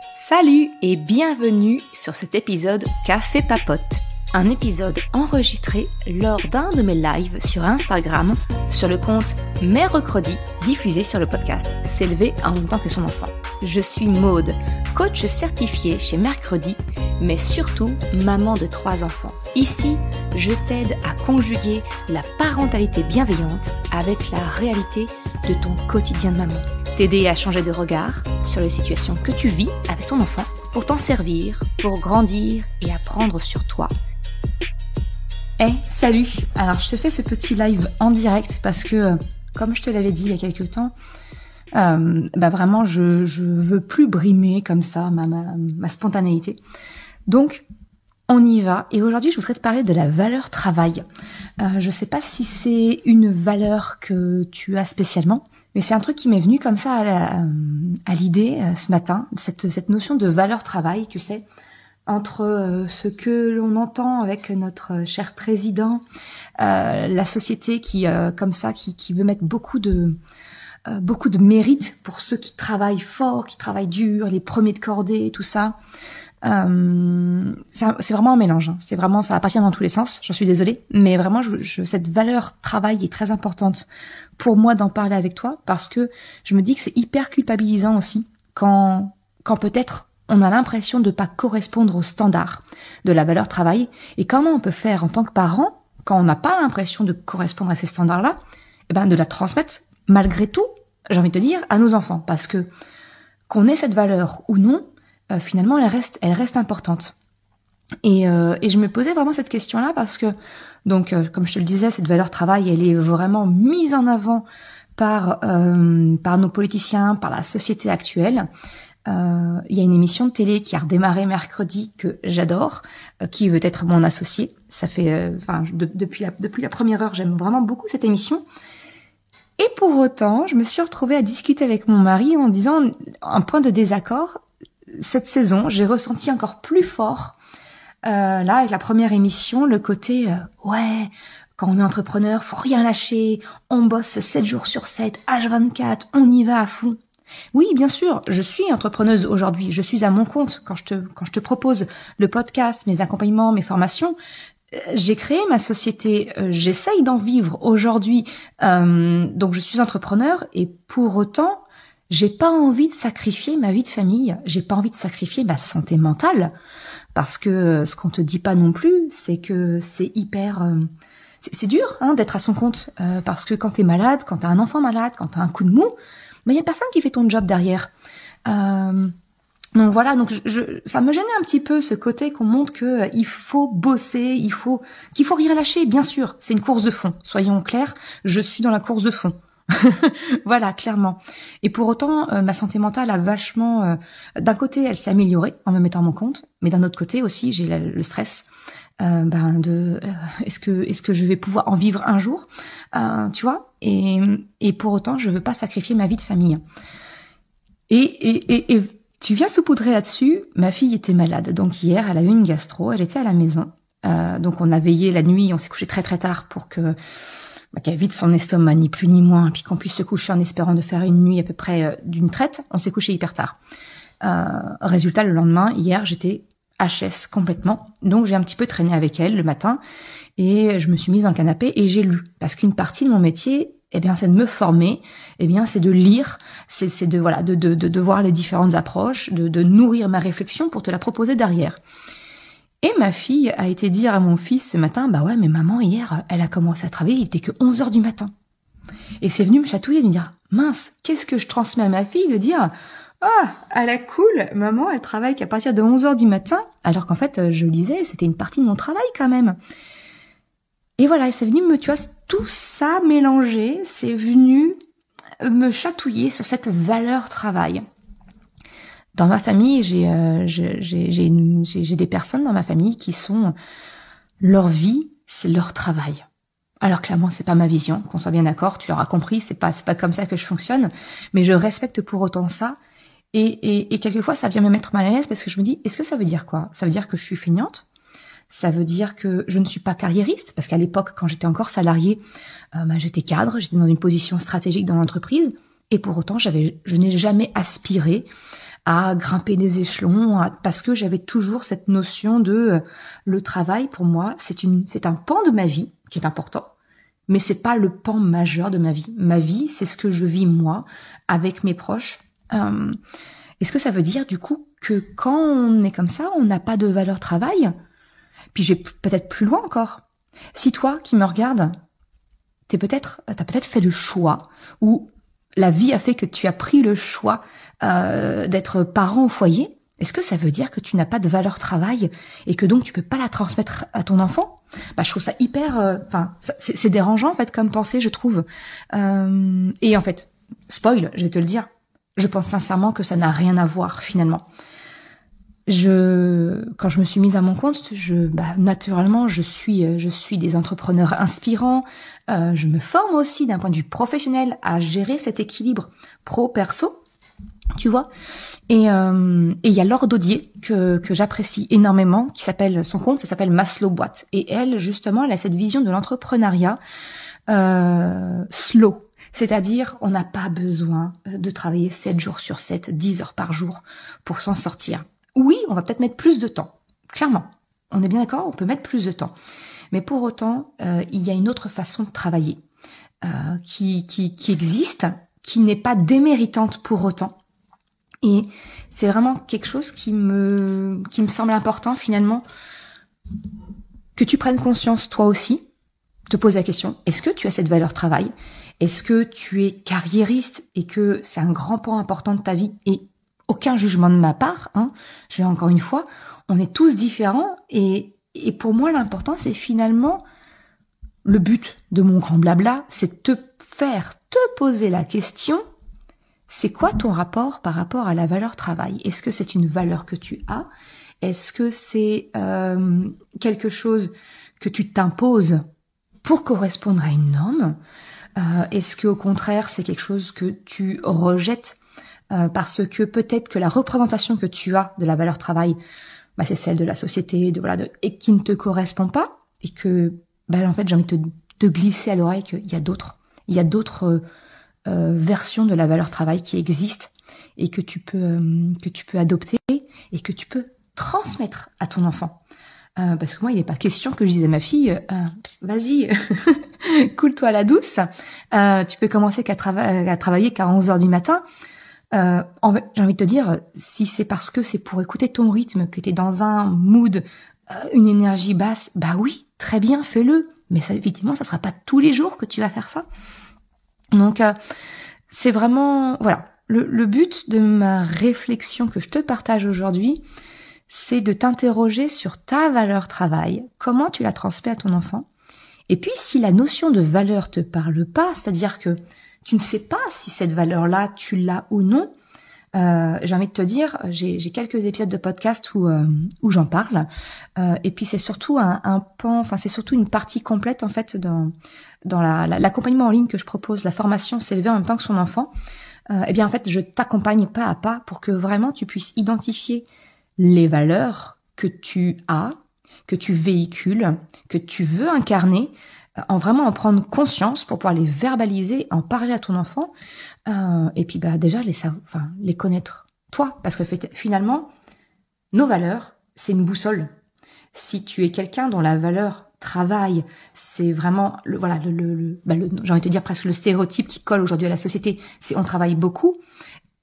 Salut et bienvenue sur cet épisode Café Papote, un épisode enregistré lors d'un de mes lives sur Instagram sur le compte Mercredi, diffusé sur le podcast S'élever en même temps que son enfant. Je suis Maude, coach certifié chez Mercredi, mais surtout maman de 3 enfants. Ici, je t'aide à conjuguer la parentalité bienveillante avec la réalité de ton quotidien de maman. T'aider à changer de regard sur les situations que tu vis avec ton enfant pour t'en servir, pour grandir et apprendre sur toi. Salut! Alors je te fais ce petit live en direct parce que, comme je te l'avais dit il y a quelques temps, vraiment je veux plus brimer comme ça ma spontanéité. Donc on y va, et aujourd'hui je voudrais te parler de la valeur travail. Je sais pas si c'est une valeur que tu as spécialement, mais c'est un truc qui m'est venu comme ça à l'idée ce matin, cette notion de valeur travail, tu sais, entre ce que l'on entend avec notre cher président, la société qui veut mettre beaucoup de mérite pour ceux qui travaillent fort, qui travaillent dur, les premiers de cordée, tout ça. C'est vraiment un mélange, c'est vraiment, ça va partir dans tous les sens, j'en suis désolée, mais vraiment cette valeur travail est très importante pour moi d'en parler avec toi, parce que je me dis que c'est hyper culpabilisant aussi quand peut-être on a l'impression de pas correspondre aux standards de la valeur travail. Et comment on peut faire en tant que parent, quand on n'a pas l'impression de correspondre à ces standards-là, de la transmettre malgré tout, j'ai envie de te dire, à nos enfants, parce que qu'on ait cette valeur ou non, finalement elle reste importante. Et je me posais vraiment cette question-là parce que, donc comme je te le disais, cette valeur travail, elle est vraiment mise en avant par nos politiciens, par la société actuelle. Il y a une émission de télé qui a redémarré mercredi que j'adore, qui veut être mon associé. Ça fait, depuis la première heure, j'aime vraiment beaucoup cette émission. Et pour autant, je me suis retrouvée à discuter avec mon mari en disant un point de désaccord. Cette saison, j'ai ressenti encore plus fort, là, avec la première émission, le côté, quand on est entrepreneur, faut rien lâcher, on bosse 7 jours sur 7, H24, on y va à fond. Oui, bien sûr, je suis entrepreneuse aujourd'hui, je suis à mon compte quand je te propose le podcast, mes accompagnements, mes formations. J'ai créé ma société, j'essaye d'en vivre aujourd'hui, donc je suis entrepreneur, et pour autant, j'ai pas envie de sacrifier ma vie de famille, j'ai pas envie de sacrifier ma santé mentale, parce que ce qu'on te dit pas non plus, c'est que c'est hyper... c'est dur d'être à son compte, parce que quand t'es malade, quand t'as un enfant malade, quand t'as un coup de mou, il y a personne qui fait ton job derrière. Donc voilà, ça me gênait un petit peu ce côté qu'on montre que il faut bosser, qu'il faut rien lâcher. Bien sûr, c'est une course de fond. Soyons clairs, je suis dans la course de fond. Voilà, clairement. Et pour autant, ma santé mentale a vachement... d'un côté, elle s'est améliorée en me mettant à mon compte, mais d'un autre côté aussi, j'ai le stress est-ce que je vais pouvoir en vivre un jour, tu vois, et pour autant, je veux pas sacrifier ma vie de famille. Et tu viens saupoudrer là-dessus. Ma fille était malade, donc hier, elle a eu une gastro, elle était à la maison. Donc on a veillé la nuit, on s'est couché très très tard pour qu'elle vide son estomac, ni plus ni moins, puis qu'on puisse se coucher en espérant de faire une nuit à peu près d'une traite. On s'est couché hyper tard. Résultat, le lendemain, hier, j'étais HS complètement. Donc j'ai un petit peu traîné avec elle le matin et je me suis mise dans le canapé et j'ai lu. Parce qu'une partie de mon métier, c'est de me former, c'est de lire, c'est de voir les différentes approches, de nourrir ma réflexion pour te la proposer derrière. Et ma fille a été dire à mon fils ce matin, mais maman, hier, elle a commencé à travailler, il était que 11h du matin. Et c'est venu me chatouiller, de me dire, mince, qu'est-ce que je transmets à ma fille, de dire, à la cool, maman, elle travaille qu'à partir de 11h du matin, alors qu'en fait, je lisais, c'était une partie de mon travail quand même. Et voilà, c'est venu tout ça mélangé, c'est venu me chatouiller sur cette valeur travail. Dans ma famille, j'ai des personnes dans ma famille qui sont, leur vie, c'est leur travail. Alors clairement, c'est pas ma vision, qu'on soit bien d'accord, tu l'auras compris, c'est pas comme ça que je fonctionne, mais je respecte pour autant ça. Et quelquefois, ça vient me mettre mal à l'aise parce que je me dis, est-ce que ça veut dire quoi? Ça veut dire que je suis feignante? Ça veut dire que je ne suis pas carriériste? Parce qu'à l'époque, quand j'étais encore salariée, j'étais cadre, j'étais dans une position stratégique dans l'entreprise, et pour autant, je n'ai jamais aspiré à grimper les échelons, parce que j'avais toujours cette notion de le travail pour moi, c'est un pan de ma vie qui est important, mais c'est pas le pan majeur de ma vie. Ma vie, c'est ce que je vis moi avec mes proches. Est-ce que ça veut dire du coup que quand on est comme ça, on n'a pas de valeur travail? Puis j'ai peut-être plus loin encore. Si toi qui me regardes, t'as peut-être fait le choix, ou la vie a fait que tu as pris le choix d'être parent au foyer, est-ce que ça veut dire que tu n'as pas de valeur travail et que donc tu peux pas la transmettre à ton enfant? Je trouve ça hyper, c'est dérangeant en fait comme pensée, je trouve. Et en fait, spoil, je vais te le dire, je pense sincèrement que ça n'a rien à voir finalement. Quand je me suis mise à mon compte, naturellement, je suis des entrepreneurs inspirants. Je me forme aussi d'un point de vue professionnel à gérer cet équilibre pro-perso, tu vois. Et il y a Laure Daudier que j'apprécie énormément, son compte, ça s'appelle Maslow Boîte. Et elle, justement, elle a cette vision de l'entrepreneuriat slow. C'est-à-dire, on n'a pas besoin de travailler 7 jours sur 7, 10 heures par jour pour s'en sortir. Oui, on va peut-être mettre plus de temps. Clairement. On est bien d'accord, on peut mettre plus de temps. Mais pour autant, il y a une autre façon de travailler qui existe, qui n'est pas déméritante pour autant. Et c'est vraiment quelque chose qui me semble important finalement, que tu prennes conscience toi aussi, te poser la question, est-ce que tu as cette valeur travail? Est-ce que tu es carriériste et que c'est un grand point important de ta vie? Et aucun jugement de ma part, je vais encore une fois, on est tous différents et pour moi l'important c'est finalement le but de mon grand blabla, c'est te poser la question, c'est quoi ton rapport par rapport à la valeur travail? Est-ce que c'est une valeur que tu as? Est-ce que c'est quelque chose que tu t'imposes pour correspondre à une norme? Est-ce que au contraire c'est quelque chose que tu rejettes parce que peut-être que la représentation que tu as de la valeur travail, c'est celle de la société, et qui ne te correspond pas, et que en fait j'ai envie de te glisser à l'oreille qu'il y a d'autres versions de la valeur travail qui existent et que tu peux adopter et que tu peux transmettre à ton enfant. Parce que moi, il n'est pas question que je dise à ma fille, vas-y, coule-toi à la douce, tu peux commencer à travailler qu'à 11h du matin. J'ai envie de te dire, si c'est parce que c'est pour écouter ton rythme, que tu es dans un mood, une énergie basse, oui, très bien, fais-le. Mais ça, effectivement, ça sera pas tous les jours que tu vas faire ça. Donc, c'est vraiment, voilà, le but de ma réflexion que je te partage aujourd'hui, c'est de t'interroger sur ta valeur travail, comment tu la transmets à ton enfant. Et puis, si la notion de valeur te parle pas, c'est-à-dire que tu ne sais pas si cette valeur-là, tu l'as ou non, j'ai envie de te dire, j'ai quelques épisodes de podcast où j'en parle, et puis c'est surtout un pan, c'est surtout une partie complète en fait dans l'accompagnement en ligne que je propose, la formation s'élever en même temps que son enfant. En fait, je t'accompagne pas à pas pour que vraiment tu puisses identifier les valeurs que tu as, que tu véhicules, que tu veux incarner, en prendre conscience pour pouvoir les verbaliser, en parler à ton enfant, et puis déjà les connaître toi, parce que finalement nos valeurs c'est une boussole. Si tu es quelqu'un dont la valeur travail c'est vraiment j'ai envie de te dire presque le stéréotype qui colle aujourd'hui à la société, c'est on travaille beaucoup,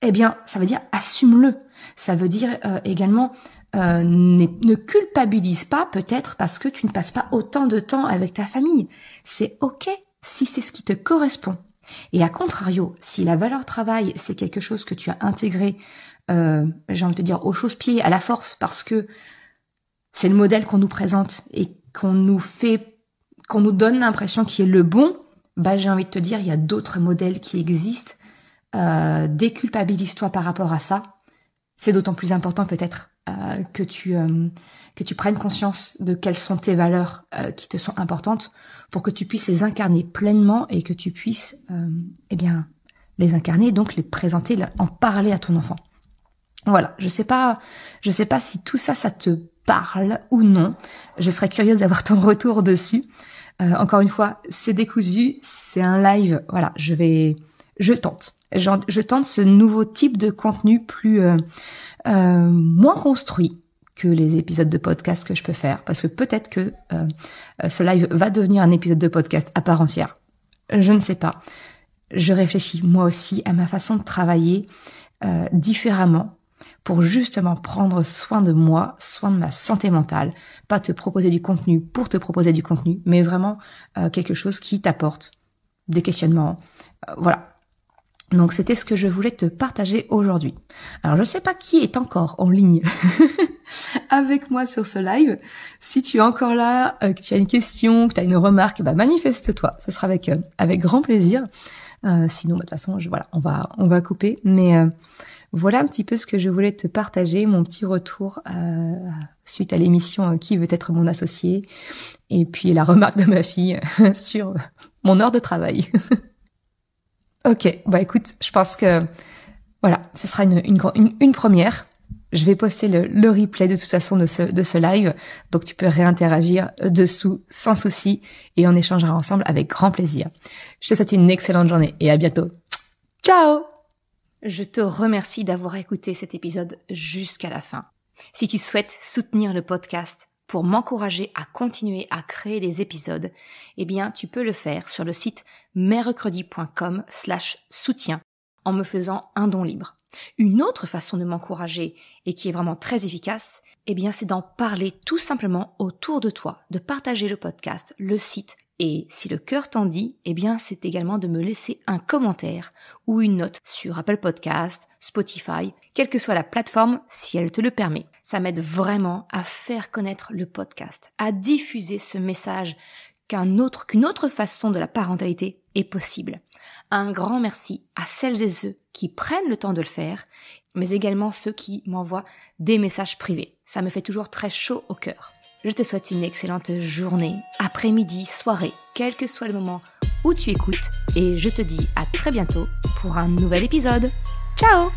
ça veut dire assume-le. Ça veut dire également ne culpabilise pas peut-être parce que tu ne passes pas autant de temps avec ta famille. C'est ok si c'est ce qui te correspond. Et à contrario, si la valeur travail, c'est quelque chose que tu as intégré, j'ai envie de te dire, au chausse-pied, à la force, parce que c'est le modèle qu'on nous présente et qu'on nous donne l'impression qu'il est le bon, j'ai envie de te dire, il y a d'autres modèles qui existent. Déculpabilise-toi par rapport à ça. C'est d'autant plus important peut-être que tu prennes conscience de quelles sont tes valeurs qui te sont importantes pour que tu puisses les incarner pleinement et que tu puisses les incarner, donc les présenter, en parler à ton enfant. Voilà, je sais pas si tout ça te parle ou non. Je serais curieuse d'avoir ton retour dessus. Encore une fois, c'est décousu, c'est un live. Voilà, je vais je tente ce nouveau type de contenu plus moins construit que les épisodes de podcast que je peux faire, parce que peut-être que ce live va devenir un épisode de podcast à part entière. Je ne sais pas. Je réfléchis moi aussi à ma façon de travailler différemment pour justement prendre soin de moi, soin de ma santé mentale, pas te proposer du contenu pour te proposer du contenu, mais vraiment quelque chose qui t'apporte des questionnements, voilà. Donc c'était ce que je voulais te partager aujourd'hui. Alors je sais pas qui est encore en ligne avec moi sur ce live. Si tu es encore là, que tu as une question, que tu as une remarque, manifeste-toi. Ce sera avec grand plaisir. Sinon, de toute façon, on va couper. Mais voilà un petit peu ce que je voulais te partager, mon petit retour suite à l'émission Qui veut être mon associé, et puis la remarque de ma fille sur mon heure de travail. Ok, écoute, je pense que voilà, ce sera une première. Je vais poster le replay de toute façon de ce live, donc tu peux réinteragir dessous sans souci et on échangera ensemble avec grand plaisir. Je te souhaite une excellente journée et à bientôt. Ciao! Je te remercie d'avoir écouté cet épisode jusqu'à la fin. Si tu souhaites soutenir le podcast pour m'encourager à continuer à créer des épisodes, eh bien, tu peux le faire sur le site merrecredi.com/soutien en me faisant un don libre. Une autre façon de m'encourager et qui est vraiment très efficace, eh bien, c'est d'en parler tout simplement autour de toi, de partager le podcast, le site, et si le cœur t'en dit, eh bien, c'est également de me laisser un commentaire ou une note sur Apple Podcast, Spotify, quelle que soit la plateforme, si elle te le permet. Ça m'aide vraiment à faire connaître le podcast, à diffuser ce message qu'une autre façon de la parentalité est possible. Un grand merci à celles et ceux qui prennent le temps de le faire, mais également ceux qui m'envoient des messages privés. Ça me fait toujours très chaud au cœur. Je te souhaite une excellente journée, après-midi, soirée, quel que soit le moment où tu écoutes, et je te dis à très bientôt pour un nouvel épisode. Ciao!